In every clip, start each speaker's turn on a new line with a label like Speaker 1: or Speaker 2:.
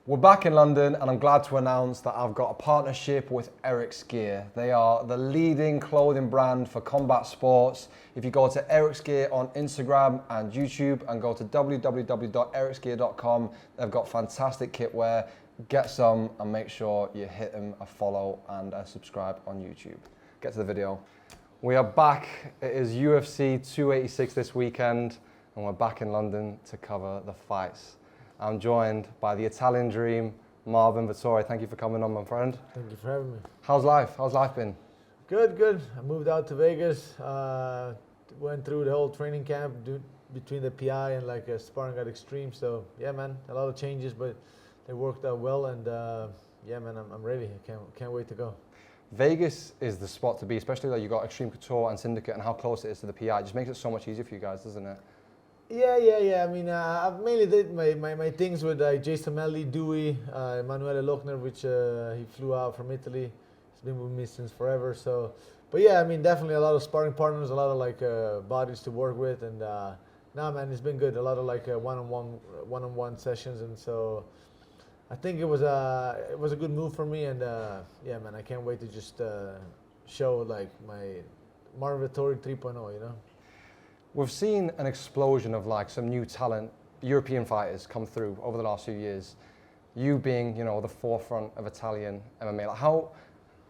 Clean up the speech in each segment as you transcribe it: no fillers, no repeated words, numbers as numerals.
Speaker 1: We're back in London and I'm glad to announce that I've got a partnership with Eric's Gear. They are the leading clothing brand for combat sports. If you go to Eric's Gear on Instagram and YouTube and go to www.ericsgear.com, they've got fantastic kitwear. Get some and make sure you hit them a follow and a subscribe on YouTube. Get to the video. We are back. It is UFC 286 this weekend and we're back in London to cover the fights. I'm joined by the Italian dream, Marvin Vettori. Thank you for coming on, my friend.
Speaker 2: Thank you for having me.
Speaker 1: How's life? How's life been?
Speaker 2: Good, good. I moved out to Vegas, went through the whole training camp between the PI and like Sparring at Extreme. So yeah, man, a lot of changes, but they worked out well. And yeah, man, I'm ready. I can't wait to go.
Speaker 1: Vegas is the spot to be, especially like you got Extreme Couture and Syndicate and how close it is to the PI. It just makes it so much easier for you guys, doesn't it?
Speaker 2: Yeah. I mean, I've mainly did my things with Jason Melly, Dewey, Emanuele Lochner, which he flew out from Italy. He's been with me since forever. So, but yeah, I mean, definitely a lot of sparring partners, a lot of like bodies to work with, and nah, man, it's been good. A lot of like one-on-one sessions, and so I think it was a good move for me. And yeah, man, I can't wait to just show like my Marvin Vettori 3.0, you know.
Speaker 1: We've seen an explosion of like some new talent, European fighters come through over the last few years. You being, you know, the forefront of Italian MMA. Like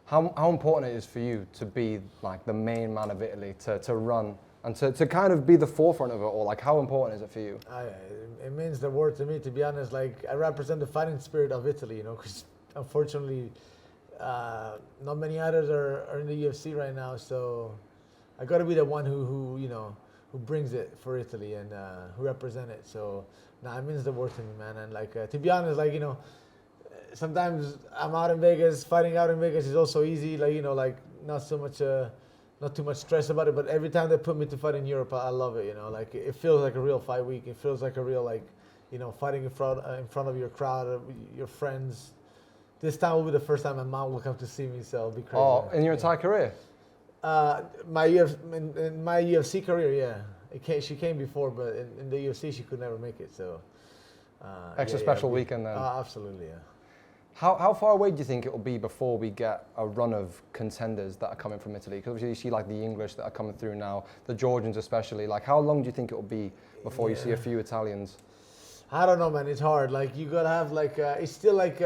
Speaker 1: how important it is for you to be like the main man of Italy, to run and to kind of be the forefront of it all. Like how important is it for you?
Speaker 2: It means the world to me, to be honest. Like I represent the fighting spirit of Italy, you know, because unfortunately, not many others are in the UFC right now. So I got to be the one who you know, who brings it for Italy and who represent it. So, it means the world to me, man. And like, to be honest, like, you know, sometimes I'm out in Vegas, fighting out in Vegas is also easy. Like, you know, like not too much stress about it. But every time they put me to fight in Europe, I love it. You know, like it feels like a real fight week. It feels like a real, like, you know, fighting in front of your crowd, your friends. This time will be the first time my mom will come to see me, so it'll be crazy.
Speaker 1: Oh, in your entire career?
Speaker 2: In my UFC career, yeah. She came before, but in the UFC she could never make it. So
Speaker 1: Extra special weekend then.
Speaker 2: Absolutely, yeah.
Speaker 1: How far away do you think it will be before we get a run of contenders that are coming from Italy? Because obviously you see like the English that are coming through now, the Georgians especially. Like how long do you think it will be before you see a few Italians?
Speaker 2: I don't know, man. It's hard. Like you gotta have like it's still like.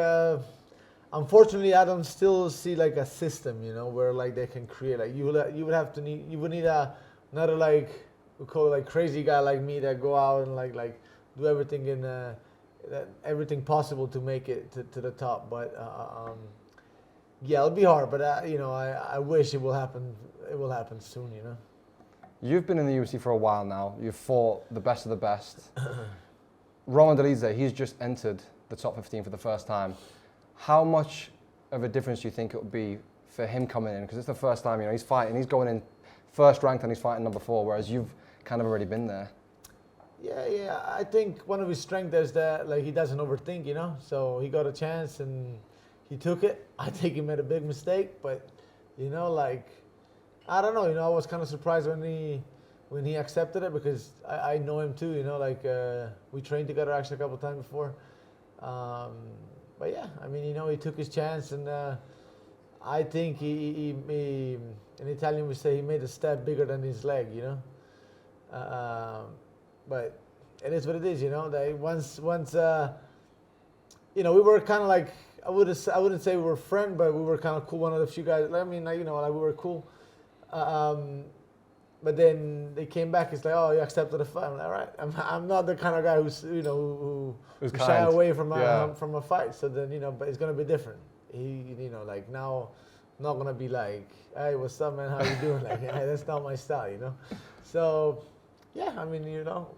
Speaker 2: Unfortunately, I don't still see like a system, you know, where like they can create. Like you would need another like we call it like crazy guy like me that go out and like do everything everything possible to make it to the top. But yeah, it'll be hard. But you know, I wish it will happen. It will happen soon, you know.
Speaker 1: You've been in the UFC for a while now. You've fought the best of the best. Dolidze, he's just entered the top 15 for the first time. How much of a difference do you think it would be for him coming in? Because it's the first time, you know, he's fighting, he's going in first ranked and he's fighting number 4, whereas you've kind of already been there.
Speaker 2: Yeah. I think one of his strengths is that like he doesn't overthink, you know. So he got a chance and he took it. I think he made a big mistake, but you know, like I don't know, you know, I was kind of surprised when he accepted it because I know him too, you know, like we trained together actually a couple of times before. But yeah, I mean, you know, he took his chance, and I think he in Italian we say he made a step bigger than his leg, you know. But it is what it is, you know. That once you know, we were kind of like I wouldn't say we were friends, but we were kind of cool. One of the few guys. I mean, like, you know, like we were cool. But then they came back. It's like, oh, you accepted the fight. I'm like, all right. I'm not the kind of guy who's, you know, who shy away from a fight. So then, you know, but it's gonna be different. He, you know, like now, I'm not gonna be like, hey, what's up, man? How you doing? Like, hey, that's not my style, you know. So, yeah, I mean, you know,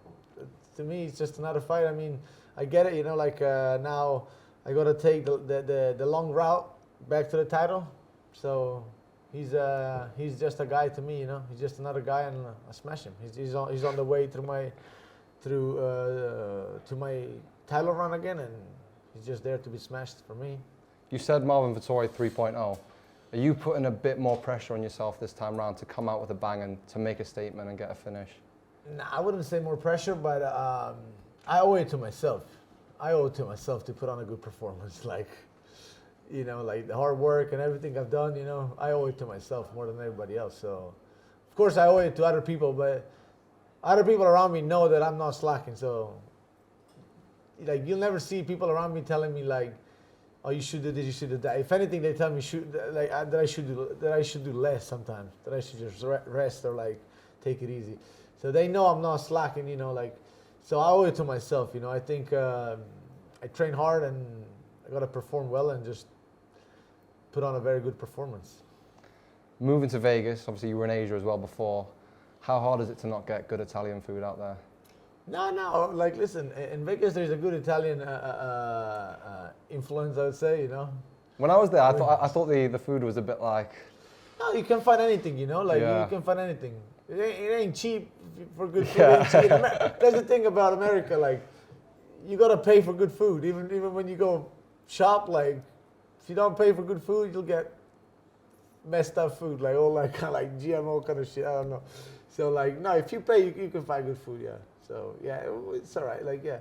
Speaker 2: to me, it's just another fight. I mean, I get it, you know, like now I gotta take the long route back to the title. So. He's just a guy to me, you know. He's just another guy, and I smash him. He's on the way to my title run again, and he's just there to be smashed for me.
Speaker 1: You said Marvin Vettori 3.0. Are you putting a bit more pressure on yourself this time round to come out with a bang and to make a statement and get a finish?
Speaker 2: Nah, I wouldn't say more pressure, but I owe it to myself. I owe it to myself to put on a good performance. Like, you know, like the hard work and everything I've done, you know, I owe it to myself more than everybody else. So, of course, I owe it to other people, but other people around me know that I'm not slacking. So, like, you'll never see people around me telling me like, "Oh, you should do this, you should do that." If anything, they tell me that I should do less sometimes. That I should just rest or like take it easy. So they know I'm not slacking, you know. Like, so I owe it to myself, you know. I think I train hard and I gotta perform well and just put on a very good performance.
Speaker 1: Moving to Vegas, obviously you were in Asia as well before. How hard is it to not get good Italian food out there?
Speaker 2: No. Like, listen, in Vegas there's a good Italian influence, I would say, you know.
Speaker 1: When I was there, I thought the food was a bit like.
Speaker 2: No, you can find anything, you know. Like,
Speaker 1: Yeah.
Speaker 2: you can find anything. It ain't cheap for good food. It ain't cheap. That's the thing about America. Like, you gotta pay for good food. Even when you go shop, like, if you don't pay for good food, you'll get messed up food, like all like kind of like GMO kind of shit. I don't know. So like, no, if you pay, you can find good food. Yeah. So yeah, it's all right. Like, yeah.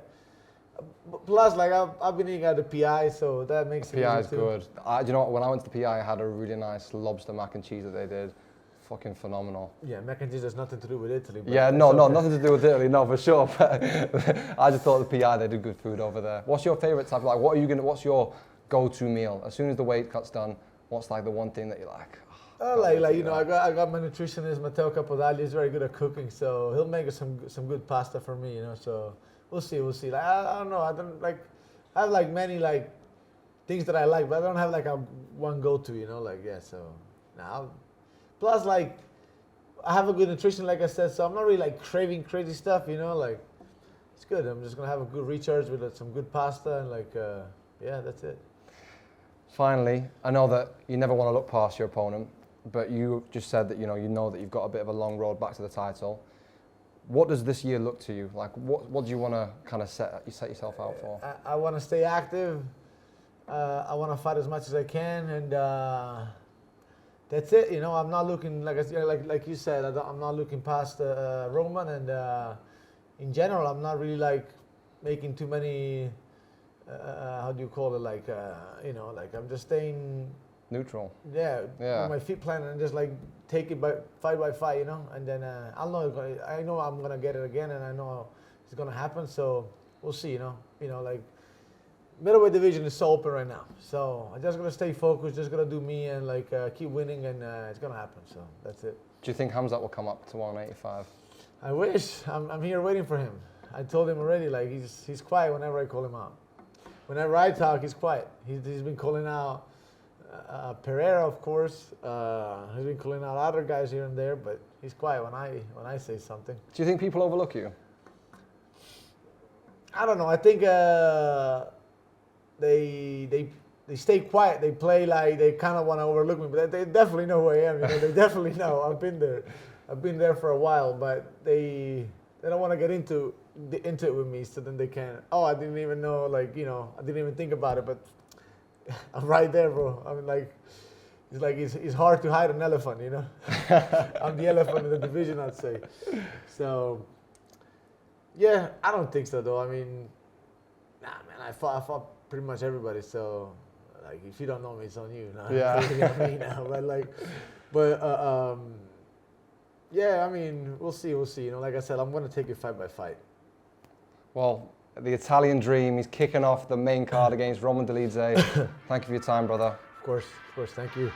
Speaker 2: Plus, like, I've been eating at the PI, so that makes it
Speaker 1: PI
Speaker 2: easy
Speaker 1: is
Speaker 2: too.
Speaker 1: good. You know what? When I went to the PI, I had a really nice lobster mac and cheese that they did. Fucking phenomenal.
Speaker 2: Yeah, mac and cheese has nothing to do with Italy. But
Speaker 1: Yeah,
Speaker 2: it's
Speaker 1: no,
Speaker 2: okay.
Speaker 1: nothing to do with Italy, no, for sure. But I just thought the PI, they did good food over there. What's your favorite type? Like, what's your go-to meal? As soon as the weight cut's done, what's like the one thing that you're like?
Speaker 2: Like, you know, I got my nutritionist Matteo Capodagli. He's very good at cooking, so he'll make us some good pasta for me, you know. So we'll see. Like, I don't know. I have like many like things that I like, but I don't have like a one go-to, you know. Like, yeah. So now, plus like I have a good nutrition, like I said. So I'm not really like craving crazy stuff, you know. Like, it's good. I'm just gonna have a good recharge with some good pasta and like yeah, that's it.
Speaker 1: Finally, I know that you never want to look past your opponent, but you just said that you know that you've got a bit of a long road back to the title. What does this year look to you? Like, what do you want to kind of set yourself out for?
Speaker 2: I want to stay active. I want to fight as much as I can, and that's it. You know, I'm not looking like you said. I'm not looking past Roman, and in general, I'm not really like making too many. How do you call it? Like, you know, like I'm just staying
Speaker 1: Neutral.
Speaker 2: Yeah.
Speaker 1: Yeah.
Speaker 2: With my feet planted and just like take it fight by fight, you know. And then I know I'm gonna get it again, and I know it's gonna happen. So we'll see, you know. Like middleweight division is so open right now, so I'm just gonna stay focused, just gonna do me and like keep winning, and it's gonna happen. So that's it.
Speaker 1: Do you think Khamzat will come up to 185?
Speaker 2: I wish. I'm here waiting for him. I told him already. Like he's quiet whenever I call him out. Whenever I talk, he's quiet. He's been calling out Pereira, of course. He's been calling out other guys here and there, but he's quiet when I say something.
Speaker 1: Do you think people overlook you?
Speaker 2: I don't know. I think they stay quiet. They play like they kind of want to overlook me, but they definitely know who I am. You know, they definitely know. I've been there. I've been there for a while, but they don't want to get into it with me. So then they can. Oh, I didn't even know. Like, you know, I didn't even think about it, but I'm right there, bro. I mean, like it's hard to hide an elephant. You know, I'm the elephant in the division, I'd say. So yeah, I don't think so though. I mean, nah, man. I fought pretty much everybody. So like, if you don't know me, it's on you. Nah,
Speaker 1: Yeah.
Speaker 2: it's really on me now. But yeah, I mean, we'll see. You know, like I said, I'm going to take it fight by fight.
Speaker 1: Well, the Italian dream, he's kicking off the main card against Roman Dolidze. Thank you for your time, brother.
Speaker 2: Of course. Thank you.